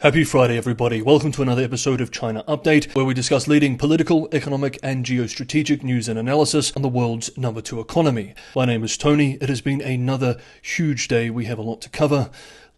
Happy Friday, everybody. Welcome to another episode of China Update, where we discuss leading political, economic, and geostrategic news and analysis on the world's number 2 economy. My name is Tony. It has been another huge day. We have a lot to cover.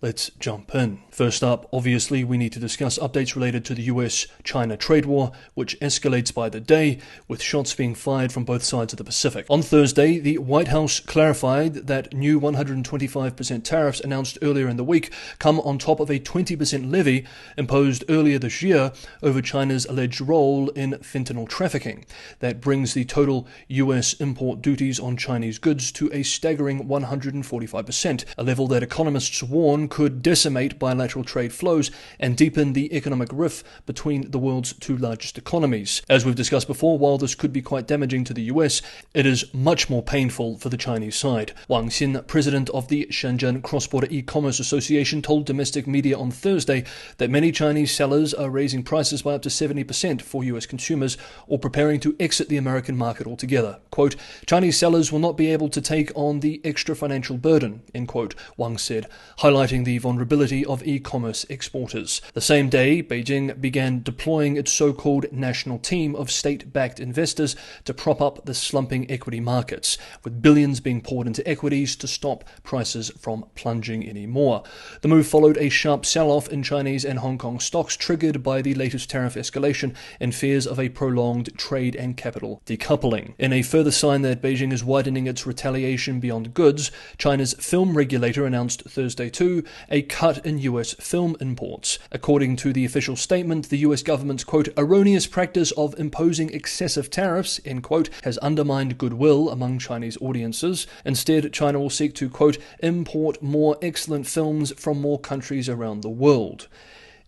Let's jump in. First up, obviously, we need to discuss updates related to the US-China trade war, which escalates by the day, with shots being fired from both sides of the Pacific. On Thursday, the White House clarified that new 125% tariffs announced earlier in the week come on top of a 20% levy imposed earlier this year over China's alleged role in fentanyl trafficking. That brings the total US import duties on Chinese goods to a staggering 145%, a level that economists warn could decimate bilateral trade flows and deepen the economic rift between the world's two largest economies. As we've discussed before, while this could be quite damaging to the US, it is much more painful for the Chinese side. Wang Xin, president of the Shenzhen Cross-Border E-Commerce Association, told domestic media on Thursday that many Chinese sellers are raising prices by up to 70% for US consumers or preparing to exit the American market altogether. Quote, Chinese sellers will not be able to take on the extra financial burden, end quote, Wang said, highlighting the vulnerability of e-commerce exporters. The same day, Beijing began deploying its so-called national team of state-backed investors to prop up the slumping equity markets, with billions being poured into equities to stop prices from plunging anymore. The move followed a sharp sell-off in Chinese and Hong Kong stocks triggered by the latest tariff escalation and fears of a prolonged trade and capital decoupling. In a further sign that Beijing is widening its retaliation beyond goods, China's film regulator announced Thursday too a cut in US film imports. According to the official statement, the US government's, quote, erroneous practice of imposing excessive tariffs, end quote, has undermined goodwill among Chinese audiences. Instead, China will seek to, quote, import more excellent films from more countries around the world.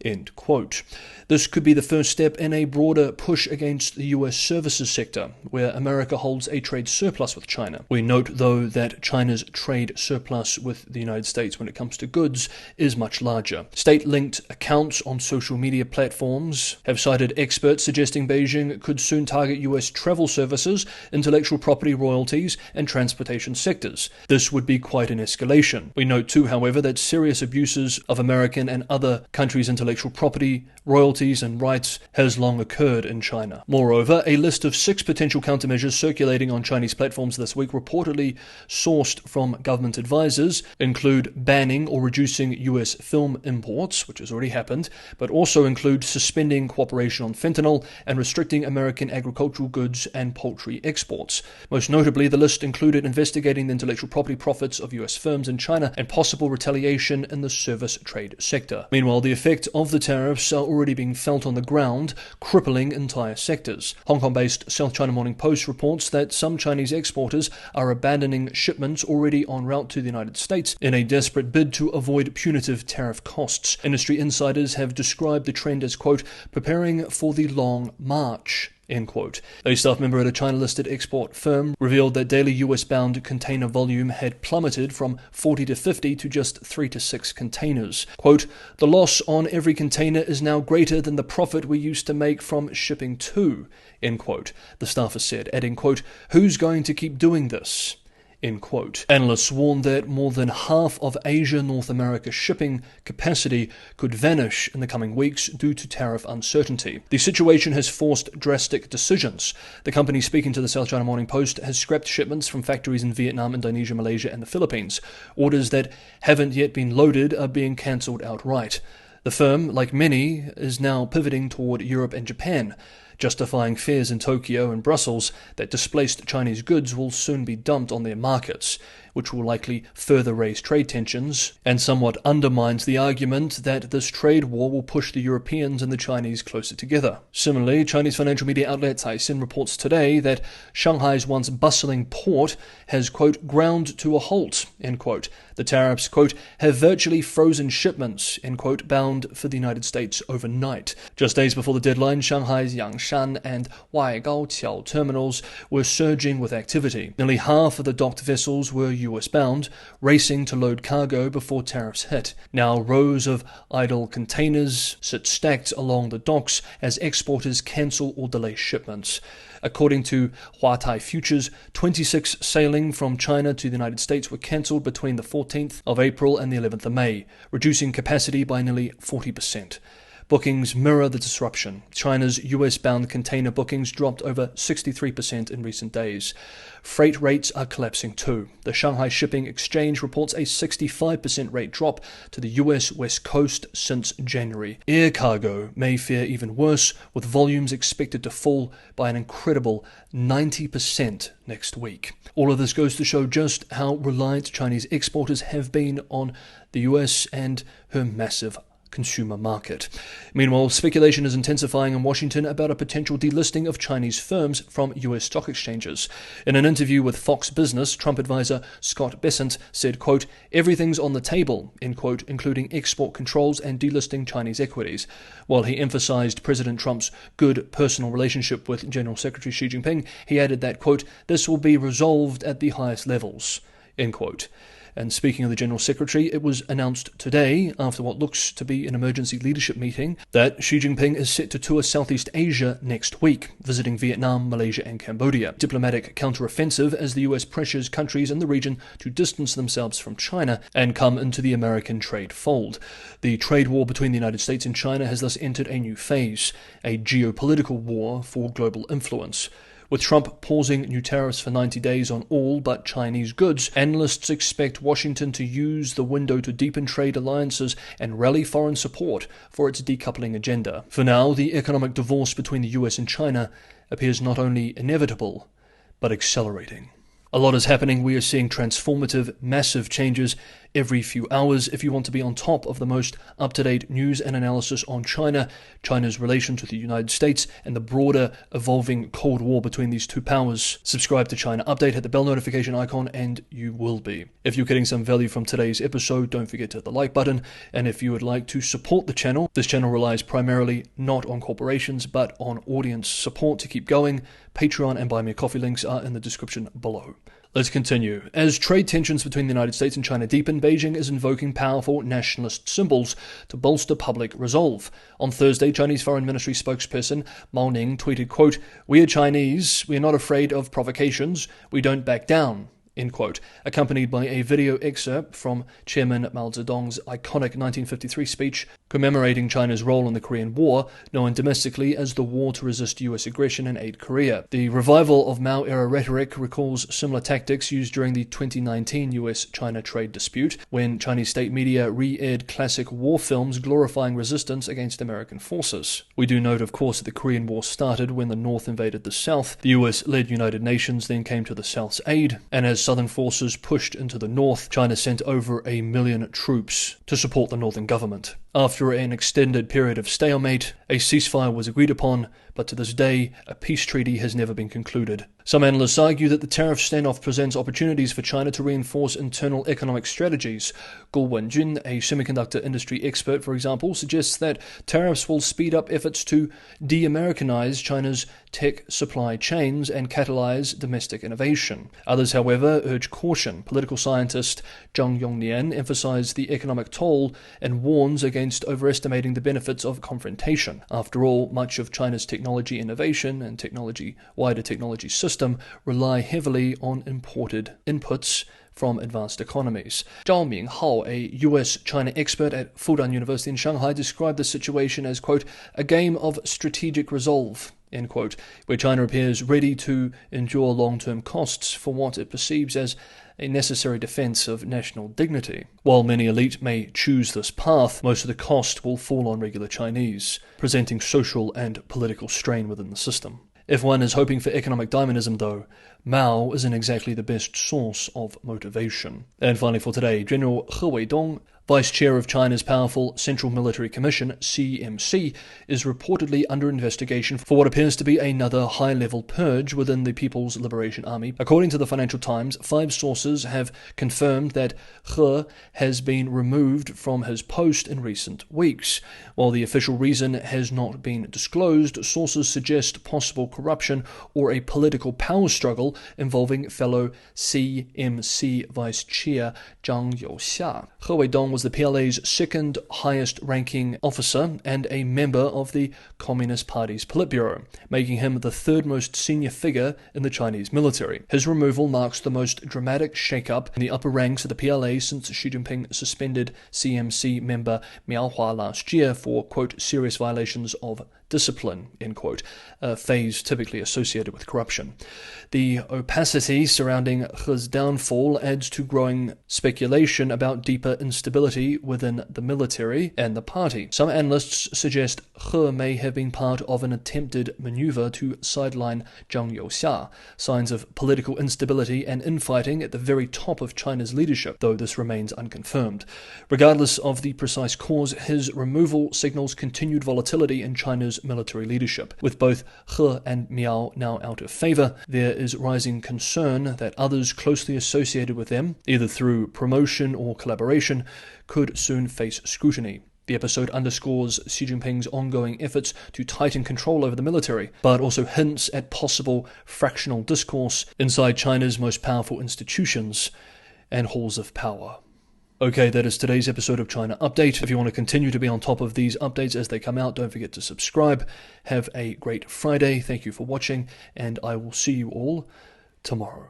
End quote. This could be the first step in a broader push against the US services sector, where America holds a trade surplus with China. We note, though, that China's trade surplus with the United States when it comes to goods is much larger. State-linked accounts on social media platforms have cited experts suggesting Beijing could soon target US travel services, intellectual property royalties, and transportation sectors. This would be quite an escalation. We note, too, however, that serious abuses of American and other countries' intellectual property, royalties, and rights has long occurred in China. Moreover, a list of 6 potential countermeasures circulating on Chinese platforms this week, reportedly sourced from government advisors, include banning or reducing US film imports, which has already happened, but also include suspending cooperation on fentanyl and restricting American agricultural goods and poultry exports. Most notably, the list included investigating the intellectual property profits of US firms in China and possible retaliation in the service trade sector. Meanwhile, the effect of the tariffs are already being felt on the ground, crippling entire sectors. Hong Kong-based South China Morning Post reports that some Chinese exporters are abandoning shipments already en route to the United States in a desperate bid to avoid punitive tariff costs. Industry insiders have described the trend as, quote, preparing for the long march. End quote. A staff member at a China-listed export firm revealed that daily US-bound container volume had plummeted from 40 to 50 to just 3 to 6 containers. Quote, the loss on every container is now greater than the profit we used to make from shipping to, end quote, the staffer said, adding, quote, who's going to keep doing this? End quote. Analysts warn that more than half of Asia-North America shipping capacity could vanish in the coming weeks due to tariff uncertainty. The situation has forced drastic decisions. The company speaking to the South China Morning Post has scrapped shipments from factories in Vietnam, Indonesia, Malaysia, and the Philippines. Orders that haven't yet been loaded are being cancelled outright. The firm, like many, is now pivoting toward Europe and Japan, justifying fears in Tokyo and Brussels that displaced Chinese goods will soon be dumped on their markets, which will likely further raise trade tensions and somewhat undermines the argument that this trade war will push the Europeans and the Chinese closer together. Similarly, Chinese financial media outlet Caixin reports today that Shanghai's once bustling port has, quote, ground to a halt, end quote. The tariffs, quote, have virtually frozen shipments, end quote, bound for the United States overnight. Just days before the deadline, Shanghai's Yangshan and Weidong terminals were surging with activity. Nearly half of the docked vessels were US-bound, racing to load cargo before tariffs hit. Now rows of idle containers sit stacked along the docks as exporters cancel or delay shipments. According to Huatai Futures, 26 sailing from China to the United States were cancelled between the 14th of April and the 11th of May, reducing capacity by nearly 40%. Bookings mirror the disruption. China's US-bound container bookings dropped over 63% in recent days. Freight rates are collapsing too. The Shanghai Shipping Exchange reports a 65% rate drop to the US West Coast since January. Air cargo may fare even worse, with volumes expected to fall by an incredible 90% next week. All of this goes to show just how reliant Chinese exporters have been on the US and her massive consumer market. Meanwhile, speculation is intensifying in Washington about a potential delisting of Chinese firms from US stock exchanges. In an interview with Fox Business, Trump advisor Scott Bessent said, quote, "Everything's on the table," end quote, including export controls and delisting Chinese equities. While he emphasized President Trump's good personal relationship with General Secretary Xi Jinping, he added that, quote, "This will be resolved at the highest levels," end quote. And speaking of the General Secretary, it was announced today, after what looks to be an emergency leadership meeting, that Xi Jinping is set to tour Southeast Asia next week, visiting Vietnam, Malaysia and Cambodia. Diplomatic counteroffensive as the US pressures countries in the region to distance themselves from China and come into the American trade fold. The trade war between the United States and China has thus entered a new phase, a geopolitical war for global influence. With Trump pausing new tariffs for 90 days on all but Chinese goods, analysts expect Washington to use the window to deepen trade alliances and rally foreign support for its decoupling agenda. For now, the economic divorce between the US and China appears not only inevitable, but accelerating. A lot is happening. We are seeing transformative, massive changes every few hours. If you want to be on top of the most up-to-date news and analysis on China, China's relations with the United States, and the broader evolving Cold War between these two powers, subscribe to China Update, hit the bell notification icon, and you will be. If you're getting some value from today's episode, don't forget to hit the like button. And if you would like to support the channel, this channel relies primarily not on corporations, but on audience support to keep going. Patreon and Buy Me a Coffee links are in the description below. Let's continue. As trade tensions between the United States and China deepen, Beijing is invoking powerful nationalist symbols to bolster public resolve. On Thursday, Chinese Foreign Ministry spokesperson Mao Ning tweeted, quote, "We are Chinese. We are not afraid of provocations. We don't back down," end quote, accompanied by a video excerpt from Chairman Mao Zedong's iconic 1953 speech commemorating China's role in the Korean War, known domestically as the War to Resist US Aggression and Aid Korea. The revival of Mao-era rhetoric recalls similar tactics used during the 2019 US-China trade dispute, when Chinese state media re-aired classic war films glorifying resistance against American forces. We do note, of course, that the Korean War started when the North invaded the South. The US-led United Nations then came to the South's aid, and as Southern forces pushed into the North, China sent over 1 million troops to support the Northern government. After an extended period of stalemate, a ceasefire was agreed upon, but to this day, a peace treaty has never been concluded. Some analysts argue that the tariff standoff presents opportunities for China to reinforce internal economic strategies. Guo Wenjun, a semiconductor industry expert, for example, suggests that tariffs will speed up efforts to de-Americanize China's tech supply chains and catalyze domestic innovation. Others, however, urge caution. Political scientist Zhang Yongnian emphasized the economic toll and warns against overestimating the benefits of confrontation. After all, much of China's technology innovation and wider technology system rely heavily on imported inputs from advanced economies. Zhao Minghao, a US-China expert at Fudan University in Shanghai, described the situation as, quote, "a game of strategic resolve," end quote, where China appears ready to endure long-term costs for what it perceives as a necessary defense of national dignity. While many elite may choose this path, most of the cost will fall on regular Chinese, presenting social and political strain within the system. If one is hoping for economic dynamism, though, Mao isn't exactly the best source of motivation. And finally for today, General He Weidong, Vice Chair of China's powerful Central Military Commission, CMC, is reportedly under investigation for what appears to be another high-level purge within the People's Liberation Army. According to the Financial Times, 5 sources have confirmed that He has been removed from his post in recent weeks. While the official reason has not been disclosed, sources suggest possible corruption or a political power struggle involving fellow CMC Vice Chair Zhang Youxia. He Weidong was the PLA's second highest ranking officer and a member of the Communist Party's Politburo, making him the third most senior figure in the Chinese military. His removal marks the most dramatic shake-up in the upper ranks of the PLA since Xi Jinping suspended CMC member Miao Hua last year for, quote, serious violations of discipline, end quote, a phase typically associated with corruption. The opacity surrounding He's downfall adds to growing speculation about deeper instability within the military and the party. Some analysts suggest He may have been part of an attempted maneuver to sideline Zhang Youxia, signs of political instability and infighting at the very top of China's leadership, though this remains unconfirmed. Regardless of the precise cause, his removal signals continued volatility in China's military leadership. With both He and Miao now out of favor, there is rising concern that others closely associated with them, either through promotion or collaboration, could soon face scrutiny. The episode underscores Xi Jinping's ongoing efforts to tighten control over the military, but also hints at possible fractional discourse inside China's most powerful institutions and halls of power. Okay, that is today's episode of China Update. If you want to continue to be on top of these updates as they come out, don't forget to subscribe. Have a great Friday. Thank you for watching, and I will see you all tomorrow.